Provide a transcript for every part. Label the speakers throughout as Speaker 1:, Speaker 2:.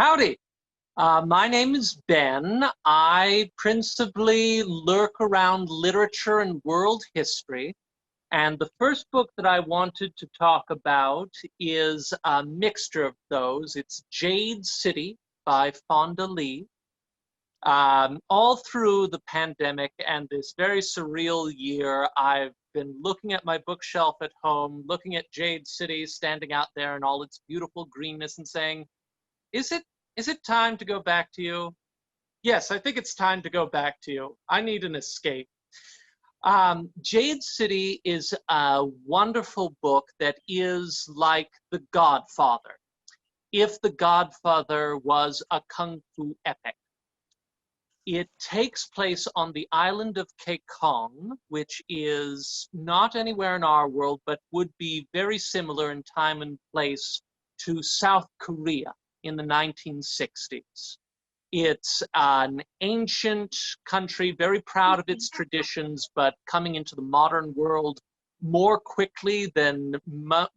Speaker 1: Howdy. My name is Ben. I principally lurk around literature and world history. And the first book that I wanted to talk about is a mixture of those. It's Jade City by Fonda Lee. All through the pandemic and this very surreal year, I've been looking at my bookshelf at home, looking at Jade City standing out there in all its beautiful greenness and saying, is it time to go back to you? Yes, I think it's time to go back to you. I need an escape. Jade City is a wonderful book that is like The Godfather, if The Godfather was a kung fu epic. It takes place on the island of Kong, which is not anywhere in our world, but would be very similar in time and place to South Korea in the 1960s. It's an ancient country, very proud of its traditions, but coming into the modern world more quickly than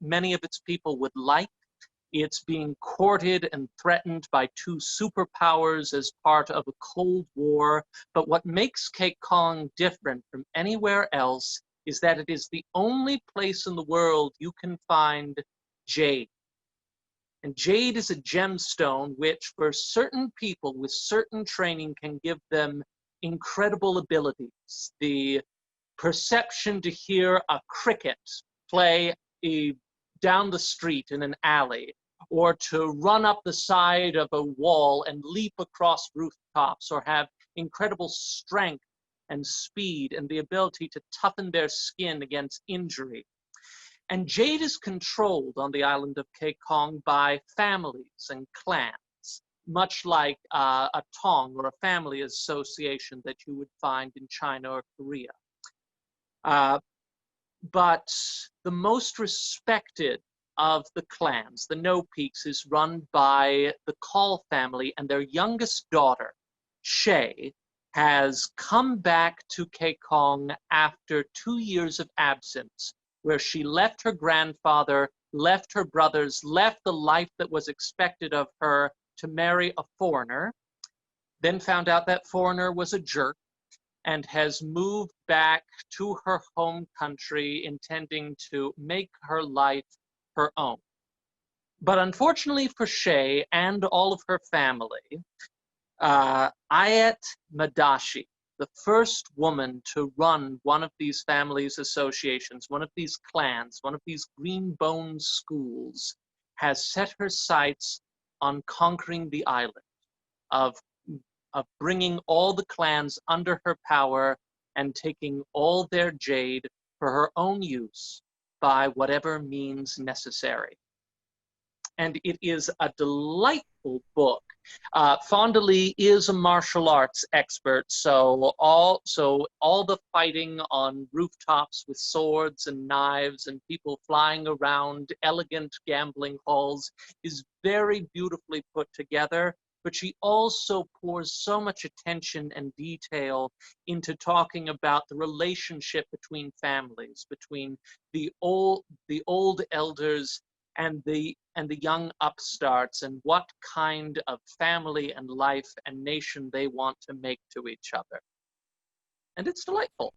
Speaker 1: many of its people would like. It's being courted and threatened by two superpowers as part of a Cold War. But what makes Kong different from anywhere else is that it is the only place in the world you can find jade. And jade is a gemstone which, for certain people with certain training, can give them incredible abilities. The perception to hear a cricket play down the street in an alley, or to run up the side of a wall and leap across rooftops, or have incredible strength and speed and the ability to toughen their skin against injury. And jade is controlled on the island of Kong by families and clans, much like a tong or a family association that you would find in China or Korea. But the most respected of the clans, the No Peaks, is run by the Call family, and their youngest daughter, Shay, has come back to Kong after 2 years of absence, where she left her grandfather, left her brothers, left the life that was expected of her to marry a foreigner, then found out that foreigner was a jerk, and has moved back to her home country intending to make her life her own. But unfortunately for Shay and all of her family, Ayat Madashi, the first woman to run one of these families' associations, one of these clans, one of these green bone schools, has set her sights on conquering the island, of bringing all the clans under her power and taking all their jade for her own use by whatever means necessary. And it is a delightful book. Fonda Lee is a martial arts expert, so all the fighting on rooftops with swords and knives and people flying around elegant gambling halls is very beautifully put together. But she also pours so much attention and detail into talking about the relationship between families, between the old elders and the young upstarts, and what kind of family and life and nation they want to make to each other. And it's delightful.